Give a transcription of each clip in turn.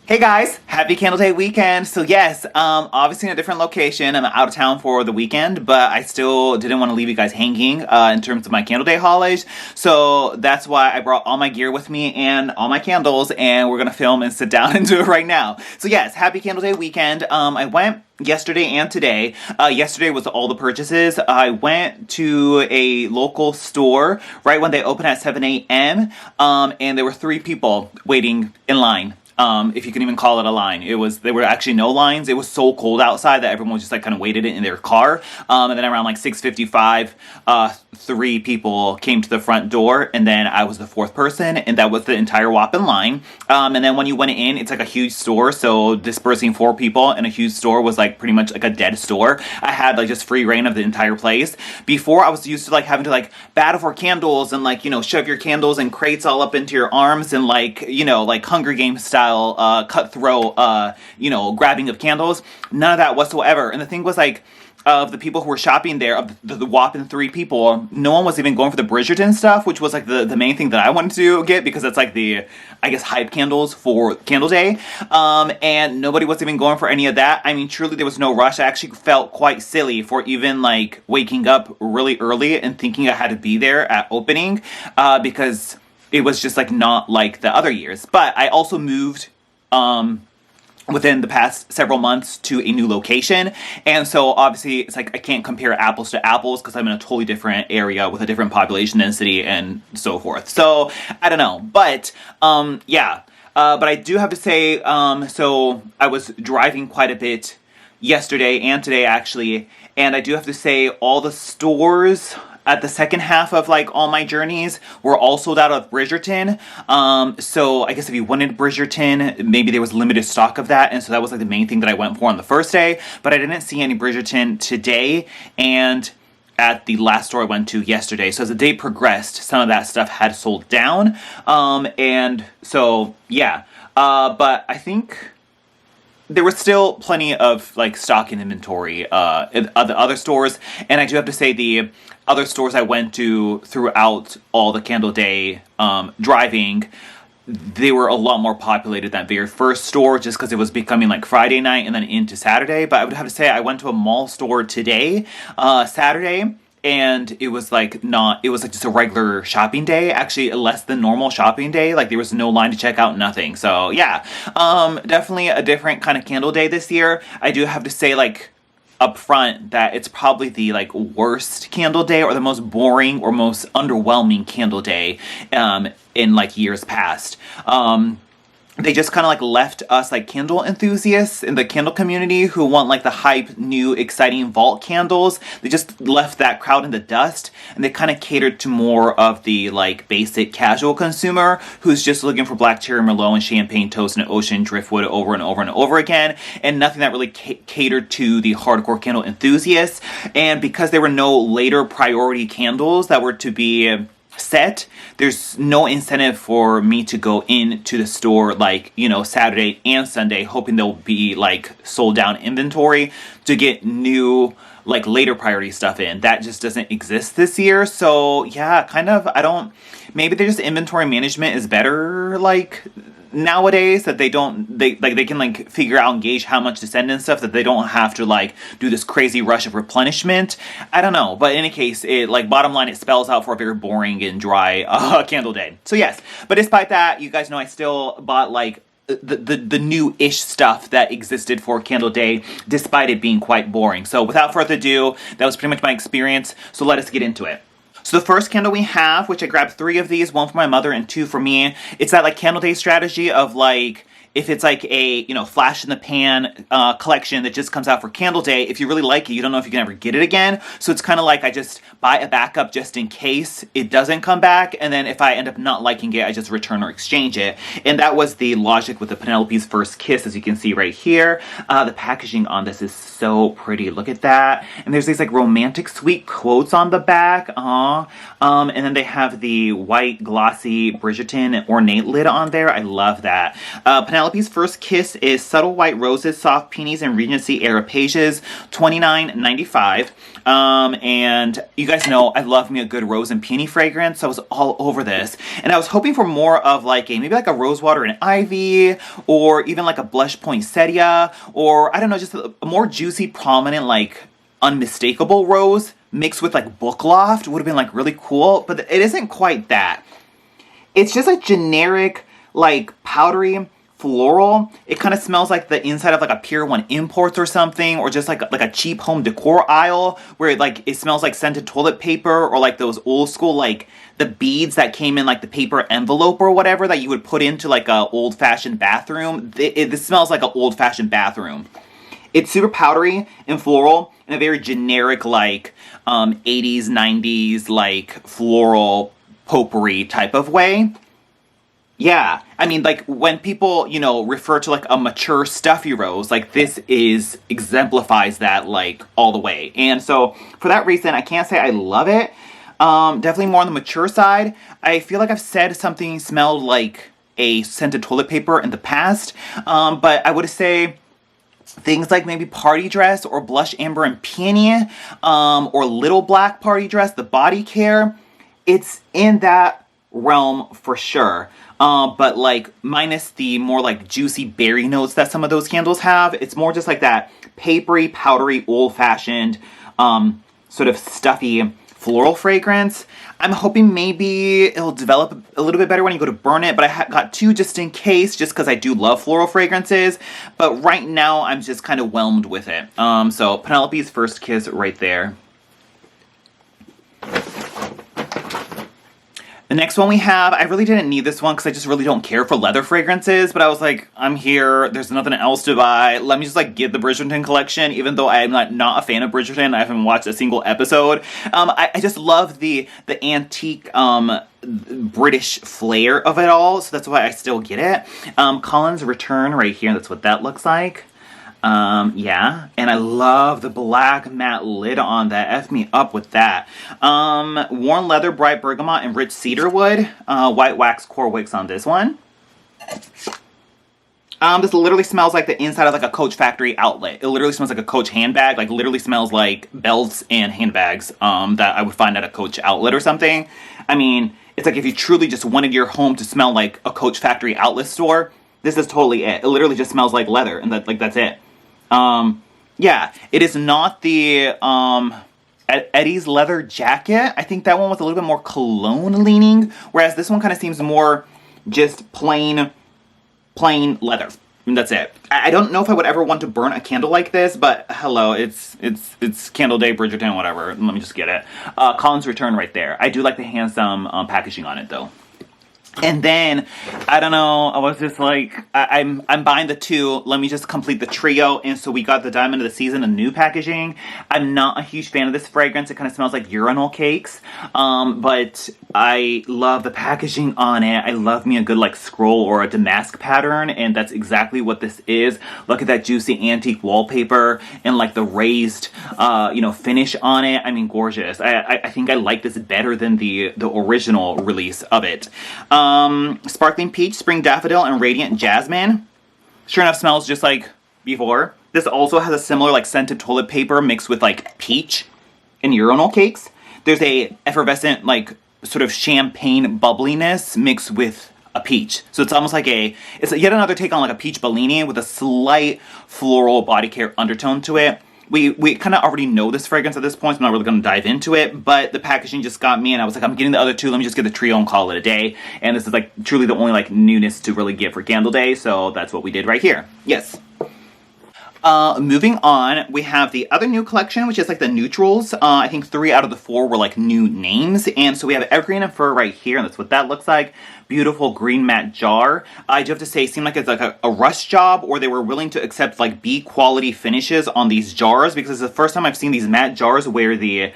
Hey guys, happy Candle Day weekend. So yes, obviously in a different location. I'm out of town for the weekend, but I still didn't want to leave you guys hanging in terms of my Candle Day haulage. So that's why I brought all my gear with me and all my candles, and we're gonna film and sit down and do it right now. So yes, happy Candle Day weekend. I went yesterday and today. Yesterday was all the purchases. I went to a local store right when they open at 7 a.m. And there were 3 people waiting in line. If you can even call it a line. There were actually no lines. It was so cold outside that everyone just like kind of waited in their car. And then around like 6:55, 3 people came to the front door, and then I was the 4th person, and that was the entire whopping line. And then when you went in, it's like a huge store, so dispersing 4 people in a huge store was like pretty much like a dead store. I had like just free reign of the entire place. Before, I was used to like having to like battle for candles and like, you know, shove your candles and crates all up into your arms and like, you know, like Hunger Games style cutthroat, grabbing of candles. None of that whatsoever. And the thing was, like, of the people who were shopping there, of the whopping 3 people, no one was even going for the Bridgerton stuff, which was like the main thing that I wanted to get, because that's like the, I guess, hype candles for Candle Day. And nobody was even going for any of that. I mean, truly, there was no rush. I actually felt quite silly for even like waking up really early and thinking I had to be there at opening, because it was just like not like the other years. But I also moved within the past several months to a new location, and so obviously it's like I can't compare apples to apples because I'm in a totally different area with a different population density and so forth. So I don't know, but yeah. But I do have to say, so I was driving quite a bit yesterday and today actually, and I do have to say all the stores at the second half of like all my journeys were all sold out of Bridgerton. So I guess if you wanted Bridgerton, maybe there was limited stock of that, and so that was like the main thing that I went for on the first day. But I didn't see any Bridgerton today and at the last store I went to yesterday. So as the day progressed, some of that stuff had sold down. And so yeah, but I think there was still plenty of like stock and inventory in the other stores, and I do have to say the other stores I went to throughout all the Candle Day driving, they were a lot more populated than that very first store, just because it was becoming like Friday night and then into Saturday. But I would have to say I went to a mall store today, Saturday, and it was like just a regular shopping day, actually less than normal shopping day. Like there was no line to check out, nothing. So yeah, definitely a different kind of Candle Day this year. I do have to say, like, up front, that it's probably the like worst Candle Day, or the most boring or most underwhelming Candle Day in like years past. They just kind of like left us like candle enthusiasts in the candle community who want like the hype, new, exciting vault candles. They just left that crowd in the dust, and they kind of catered to more of the like basic casual consumer who's just looking for black cherry merlot and champagne toast and ocean driftwood over and over and over again, and nothing that really catered to the hardcore candle enthusiasts. And because there were no later priority candles that were to be set, there's no incentive for me to go into the store like, you know, Saturday and Sunday hoping there'll be like sold down inventory to get new like later priority stuff in. That just doesn't exist this year. So yeah, kind of, maybe their just inventory management is better like nowadays, that they can like figure out and gauge how much to send and stuff, that they don't have to like do this crazy rush of replenishment. I don't know, but in any case, it like bottom line, it spells out for a very boring and dry Candle Day. So yes, but despite that, you guys know I still bought like the new-ish stuff that existed for Candle Day, despite it being quite boring. So without further ado, that was pretty much my experience, so let us get into it. So the first candle we have, which I grabbed 3 of these, 1 for my mother and 2 for me, it's that like Candle Day strategy of like, if it's like a, you know, flash in the pan collection that just comes out for Candle Day, if you really like it, you don't know if you can ever get it again. So it's kind of like I just buy a backup just in case it doesn't come back, and then if I end up not liking it, I just return or exchange it. And that was the logic with the Penelope's First Kiss, as you can see right here. The packaging on this is so pretty. Look at that. And there's these like romantic sweet quotes on the back. And then they have the white glossy Bridgerton ornate lid on there. I love that. Penelope Penelope's First Kiss is Subtle White Roses, Soft Peonies, and Regency Arapaceous, $29.95. And you guys know I love me a good rose and peony fragrance, so I was all over this. And I was hoping for more of like maybe like a rosewater and ivy, or even like a blush poinsettia, or I don't know, just a more juicy, prominent, like unmistakable rose mixed with like book loft would have been like really cool, but it isn't quite that. It's just a generic, like powdery floral. It kind of smells like the inside of like a Pier 1 Imports or something, or just like a cheap home decor aisle where it smells like scented toilet paper, or like those old school like the beads that came in like the paper envelope or whatever that you would put into like a old fashioned bathroom. This smells like an old fashioned bathroom. It's super powdery and floral in a very generic like 80s, 90s like floral potpourri type of way. Yeah, I mean, like, when people, you know, refer to, like, a mature stuffy rose, like, this exemplifies that, like, all the way. And so, for that reason, I can't say I love it. Definitely more on the mature side. I feel like I've said something smelled like a scented toilet paper in the past. But I would say things like maybe Party Dress or Blush Amber and Peony, or Little Black Party Dress, the body care. It's in that realm for sure. But like minus the more like juicy berry notes that some of those candles have. It's more just like that papery, powdery, old-fashioned, sort of stuffy floral fragrance. I'm hoping maybe it'll develop a little bit better when you go to burn it, but I got two just in case, just because I do love floral fragrances. But right now, I'm just kind of whelmed with it. So Penelope's First Kiss right there. The next one we have, I really didn't need this one because I just really don't care for leather fragrances, but I was like, I'm here, there's nothing else to buy, let me just like get the Bridgerton collection, even though I'm not a fan of Bridgerton. I haven't watched a single episode. I just love the antique British flair of it all, so that's why I still get it. Colin's Return right here, that's what that looks like. Yeah, and I love the black matte lid on that. F me up with that. Worn leather, bright bergamot, and rich cedarwood. White wax core wicks on this one. This literally smells like the inside of like a Coach factory outlet. It literally smells like a Coach handbag. Like literally smells like belts and handbags that I would find at a Coach outlet or something. I mean, it's like if you truly just wanted your home to smell like a Coach factory outlet store, this is totally it. It literally just smells like leather, and that's it. Yeah, it is not the Eddie's leather jacket. I think that one was a little bit more cologne leaning, whereas this one kind of seems more just plain leather. And that's it. I don't know if I would ever want to burn a candle like this, but hello, it's Candle Day, Bridgerton, whatever. Let me just get it. Colin's Return right there. I do like the handsome packaging on it though. And then, I don't know, I was just like, I'm buying the two, let me just complete the trio. And so we got the Diamond of the Season, a new packaging. I'm not a huge fan of this fragrance. It kind of smells like urinal cakes. But I love the packaging on it. I love me a good like scroll or a damask pattern. And that's exactly what this is. Look at that juicy antique wallpaper and like the raised, finish on it. I mean, gorgeous. I think I like this better than the original release of it. Sparkling Peach, Spring Daffodil, and Radiant Jasmine. Sure enough, smells just like before. This also has a similar like scented toilet paper mixed with like peach and urinal cakes. There's a effervescent like sort of champagne bubbliness mixed with a peach. So it's almost like it's yet another take on like a peach Bellini with a slight floral body care undertone to it. We kind of already know this fragrance at this point, so I'm not really going to dive into it, but the packaging just got me, and I was like, I'm getting the other two, let me just get the trio and call it a day, and this is like truly the only like newness to really get for Candle Day, so that's what we did right here. Yes. Moving on, we have the other new collection, which is like the neutrals. I think 3 out of the 4 were like new names, and so we have Evergreen Fir right here, and that's what that looks like. Beautiful green matte jar. I do have to say, it seemed like it's like a rush job, or they were willing to accept like B quality finishes on these jars, because it's the first time I've seen these matte jars where the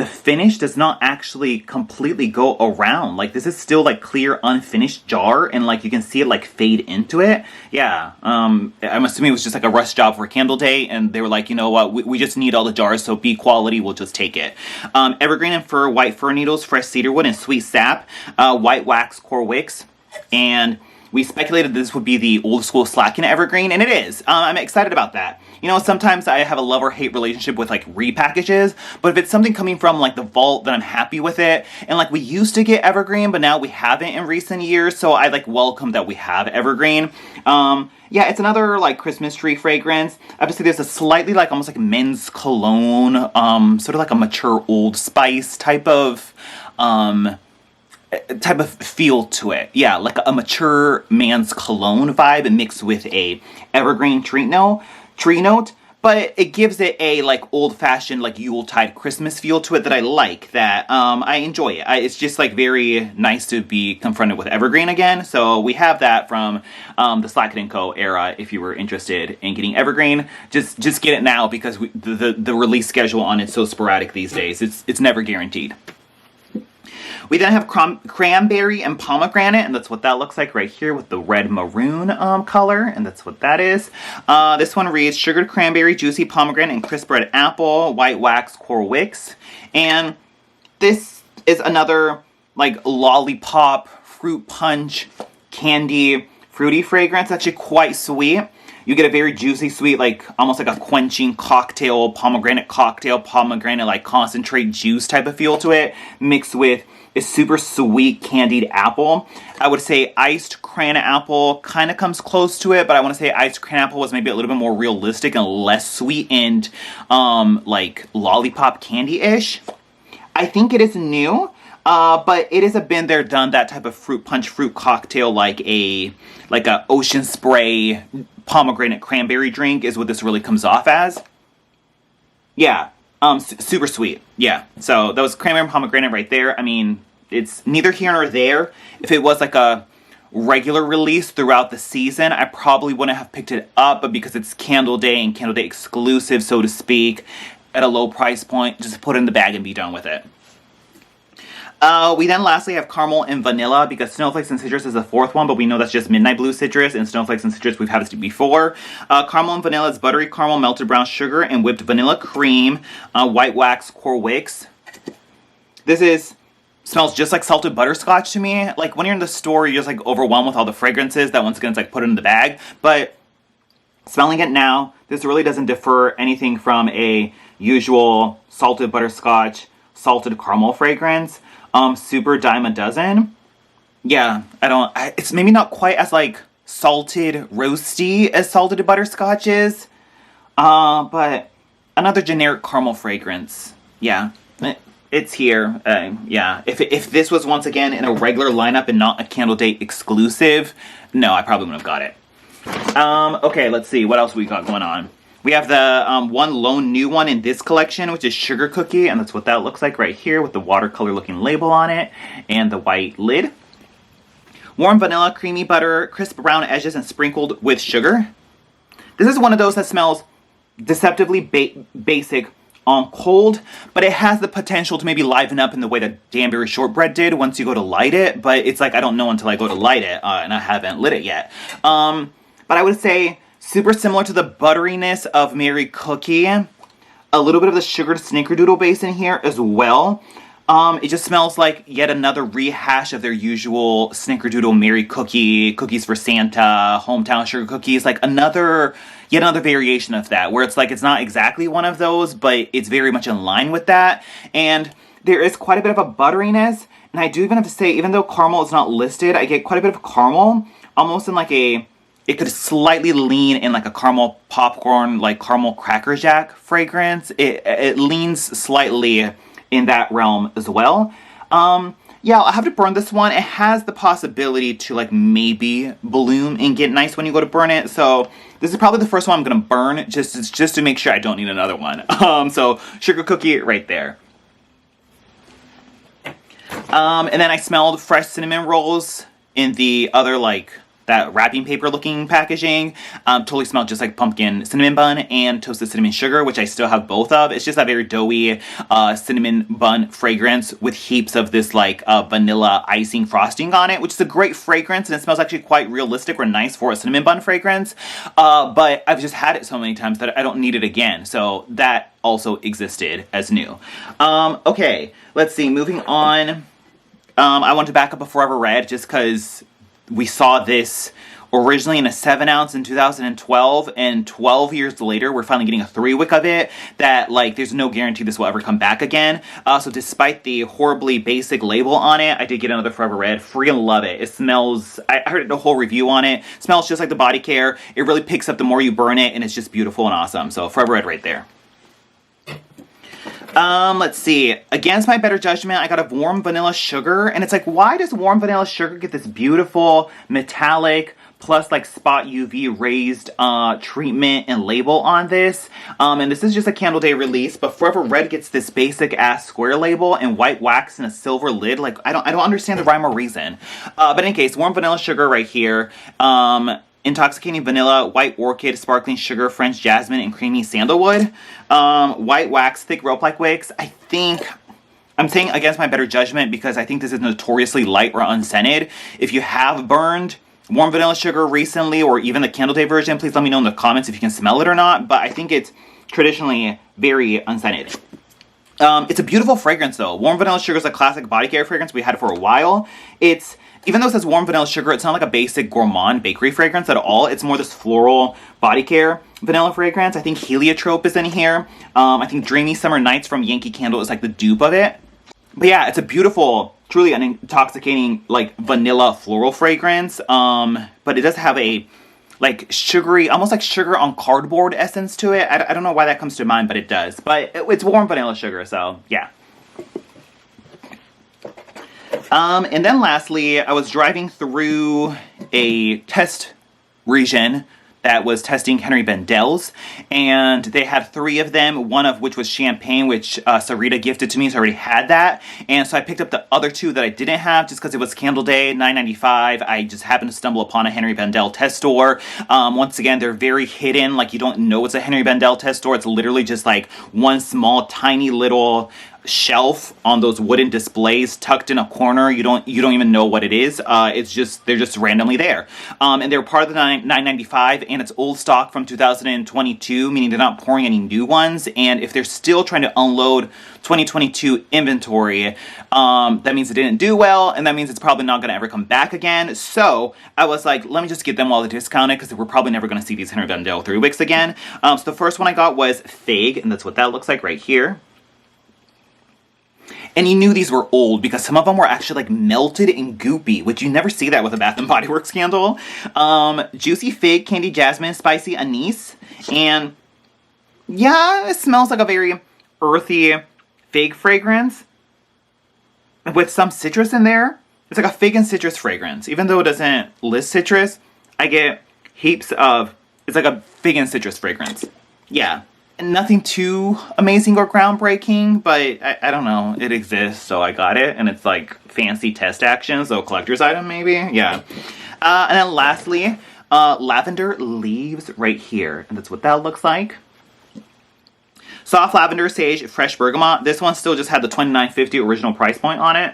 finish does not actually completely go around. Like this is still like clear unfinished jar, and like you can see it like fade into it. Yeah, I'm assuming it was just like a rush job for Candle Day, and they were like, you know what, we just need all the jars, so B quality, we'll just take it. Evergreen Fir, white fir needles, fresh cedarwood, and sweet sap, white wax core wicks, and we speculated this would be the old school slacking evergreen, and it is. I'm excited about that. You know, sometimes I have a love or hate relationship with like repackages, but if it's something coming from like the vault, then I'm happy with it. And like we used to get evergreen, but now we haven't in recent years, so I like welcome that we have evergreen. Yeah, it's another like Christmas tree fragrance. Obviously there's a slightly like almost like men's cologne, sort of like a mature Old Spice type of feel to it. Yeah, like a mature man's cologne vibe mixed with a evergreen tree note, but it gives it a like old-fashioned like Yuletide Christmas feel to it that I like, that I enjoy it. It's just like very nice to be confronted with evergreen again. So we have that from the Slacken & Co era. If you were interested in getting evergreen, just get it now, because the release schedule on it's so sporadic these days. It's never guaranteed. We then have Cranberry and Pomegranate, and that's what that looks like right here with the red maroon color, and that's what that is. This one reads Sugared Cranberry, Juicy Pomegranate, and Crisp Red Apple, White Wax, Coral Wicks. And this is another like lollipop, fruit punch, candy, fruity fragrance. Actually quite sweet. You get a very juicy, sweet, like almost like a quenching cocktail, pomegranate like concentrate juice type of feel to it, mixed with a super sweet candied apple. I would say iced cran apple kind of comes close to it, but I want to say iced cran apple was maybe a little bit more realistic and less sweet and like lollipop candy-ish. I think it is new. But it is a been there, done that type of fruit punch, fruit cocktail, like a ocean spray pomegranate cranberry drink is what this really comes off as. Yeah, super sweet. Yeah, so that was cranberry and pomegranate right there. I mean, it's neither here nor there. If it was like a regular release throughout the season, I probably wouldn't have picked it up, but because it's Candle Day and Candle Day exclusive, so to speak, at a low price point, just put it in the bag and be done with it. We then lastly have Caramel and Vanilla, because Snowflakes and Citrus is the fourth one, but we know that's just Midnight Blue Citrus, and Snowflakes and Citrus we've had this before. Caramel and Vanilla is buttery caramel, melted brown sugar, and whipped vanilla cream, white wax, Coral Wicks. This smells just like salted butterscotch to me. Like when you're in the store, you're just like overwhelmed with all the fragrances that once again it's like put in the bag. But smelling it now, this really doesn't differ anything from a usual salted butterscotch, salted caramel fragrance. Super dime a dozen. Yeah, it's maybe not quite as like salted roasty as salted butterscotch is. But another generic caramel fragrance. Yeah, it's here. Yeah, if this was once again in a regular lineup and not a Candle Day exclusive, no, I probably wouldn't have got it. Okay, let's see. What else we got going on? We have the one lone new one in this collection, which is Sugar Cookie, and that's what that looks like right here with the watercolor looking label on it and the white lid. Warm vanilla, creamy butter, crisp brown edges, and sprinkled with sugar. This is one of those that smells deceptively basic on cold, but it has the potential to maybe liven up in the way that Danbury Shortbread did once you go to light it, but it's like I don't know until I go to light it, and I haven't lit it yet. But I would say super similar to the butteriness of Mary Cookie. A little bit of the sugared snickerdoodle base in here as well. It just smells like yet another rehash of their usual snickerdoodle Mary Cookie, Cookies for Santa, Hometown Sugar Cookies. Like yet another variation of that, where it's like it's not exactly one of those, but it's very much in line with that. And there is quite a bit of a butteriness. And I do even have to say, even though caramel is not listed, I get quite a bit of caramel, almost in like it could slightly lean in like a caramel popcorn, like caramel Cracker Jack fragrance. It leans slightly in that realm as well. Yeah, I'll have to burn this one. It has the possibility to like maybe bloom and get nice when you go to burn it. So this is probably the first one I'm gonna burn just to make sure I don't need another one. So Sugar Cookie right there. And then I smelled fresh cinnamon rolls in the other like that wrapping paper looking packaging. Totally smelled just like pumpkin cinnamon bun and toasted cinnamon sugar, which I still have both of. It's just that very doughy cinnamon bun fragrance with heaps of this like vanilla icing frosting on it, which is a great fragrance, and it smells actually quite realistic or nice for a cinnamon bun fragrance. But I've just had it so many times that I don't need it again. So that also existed as new. Okay, let's see, moving on. I want to back up a Forever Red just because we saw this originally in a 7-ounce in 2012, and 12 years later we're finally getting a 3-wick of it, that like there's no guarantee this will ever come back again. So despite the horribly basic label on it, I did get another Forever Red. Freaking love it. It smells, I heard the whole review on it, smells just like the body care. It really picks up the more you burn it, and it's just beautiful and awesome. So Forever Red right there. Let's see. Against my better judgment, I got a warm vanilla sugar, and it's like, why does warm vanilla sugar get this beautiful metallic plus like spot UV raised treatment and label on this? And this is just a Candle Day release, but Forever Red gets this basic ass square label and white wax and a silver lid. Like, I don't understand the rhyme or reason. But in any case, warm vanilla sugar right here. Intoxicating vanilla, white orchid, sparkling sugar, French jasmine, and creamy sandalwood. White wax, thick rope-like wicks. I think I'm saying against my better judgment because I think this is notoriously light or unscented. If you have burned warm vanilla sugar recently, or even the Candle Day version, please let me know in the comments if you can smell it or not. But I think it's traditionally very unscented. It's a beautiful fragrance though. Warm vanilla sugar is a classic body care fragrance. We had it for a while. Even though it says warm vanilla sugar, it's not like a basic gourmand bakery fragrance at all. It's more this floral body care vanilla fragrance. I think Heliotrope is in here. I think Dreamy Summer Nights from Yankee Candle is like the dupe of it. But yeah, it's a beautiful, truly an intoxicating like vanilla floral fragrance. But it does have a like sugary, almost like sugar on cardboard essence to it. I don't know why that comes to mind, but it does. But it's warm vanilla sugar, so yeah. And then lastly, I was driving through a test region that was testing Henri Bendel's, and they had 3 of them, one of which was champagne, which Sarita gifted to me, so I already had that. And so I picked up the other 2 that I didn't have just because it was Candle Day, $9.95. I just happened to stumble upon a Henri Bendel test store. Once again, they're very hidden, like you don't know it's a Henri Bendel test store. It's literally just like one small, tiny little shelf on those wooden displays tucked in a corner. You don't even know what it is. It's just, they're just randomly there. And they're part of the $9.95, and it's old stock from 2022, meaning they're not pouring any new ones. And if they're still trying to unload 2022 inventory, that means it didn't do well, and that means it's probably not going to ever come back again. So I was like, let me just get them while they're discounted, because we're probably never going to see these Henri Bendel 3 wicks again. So the first one I got was Fig, and that's what that looks like right here. And you knew these were old because some of them were actually like melted and goopy, which you never see that with a Bath & Body Works candle. Juicy Fig, Candy Jasmine, Spicy Anise. And yeah, it smells like a very earthy fig fragrance with some citrus in there. It's like a fig and citrus fragrance. Even though it doesn't list citrus, I get heaps of, it's like a fig and citrus fragrance. Yeah. Nothing too amazing or groundbreaking, but I don't know. It exists, so I got it. And it's like fancy test action, so collector's item maybe? Yeah. And then lastly, Lavender Leaves right here. And that's what that looks like. Soft lavender, sage, fresh bergamot. This one still just had the $29.50 original price point on it.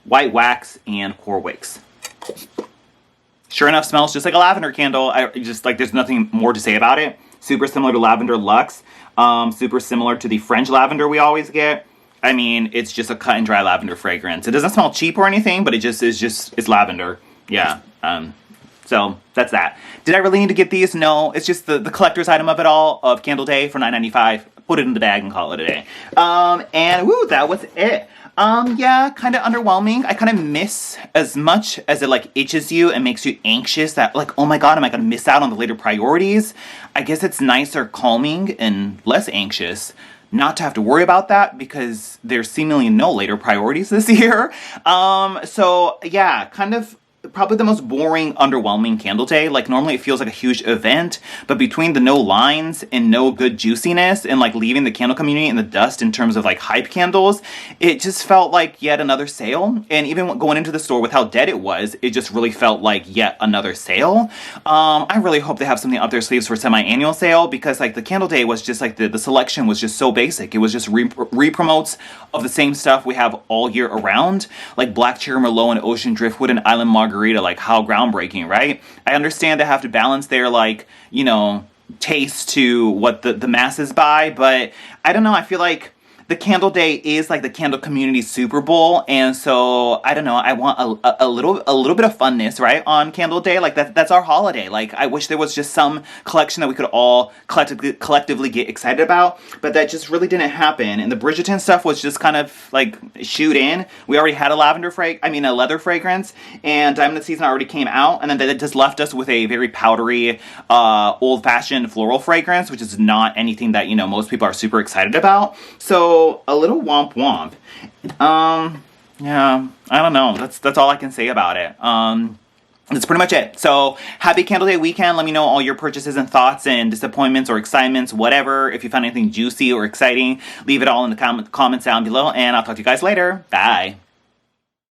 White wax and core wicks. Sure enough, smells just like a lavender candle. I just like, there's nothing more to say about it. Super similar to Lavender Luxe. Super similar to the French lavender we always get. I mean, it's just a cut and dry lavender fragrance. It doesn't smell cheap or anything, but it's lavender. Yeah. So that's that. Did I really need to get these? No. It's just the collector's item of it all, of Candle Day for $9.95. Put it in the bag and call it a day. And woo, that was it. Yeah, kind of underwhelming. I kind of miss, as much as it like itches you and makes you anxious that like, oh my god, am I going to miss out on the later priorities? I guess it's nicer calming and less anxious not to have to worry about that because there's seemingly no later priorities this year. So yeah, kind of probably the most boring, underwhelming Candle Day. Like normally it feels like a huge event, but between the no lines and no good juiciness and like leaving the candle community in the dust in terms of like hype candles, it just felt like yet another sale. And even going into the store with how dead it was, it just really felt like yet another sale. I really hope they have something up their sleeves for semi-annual sale because like the Candle Day was just like the selection was just so basic. It was just re-promotes of the same stuff we have all year around, like Black Cherry Merlot and Ocean Driftwood and Island Margarita. Like how groundbreaking, right? I understand they have to balance their like, you know, taste to what the masses buy, but I don't know, I feel like the candle day is like the candle community Super Bowl, and so I don't know, I want a little bit of funness, right, on candle day. Like that's our holiday. Like I wish there was just some collection that we could all collectively get excited about, but that just really didn't happen. And the Bridgerton stuff was just kind of like shoot in. We already had a leather fragrance, and Diamond of the Season already came out, and then that just left us with a very powdery, old-fashioned floral fragrance, which is not anything that, you know, most people are super excited about. So a little womp womp. Yeah, I don't know. That's all I can say about it. That's pretty much it. So happy Candle Day weekend. Let me know all your purchases and thoughts and disappointments or excitements, whatever. If you found anything juicy or exciting, leave it all in the comments down below, and I'll talk to you guys later. Bye.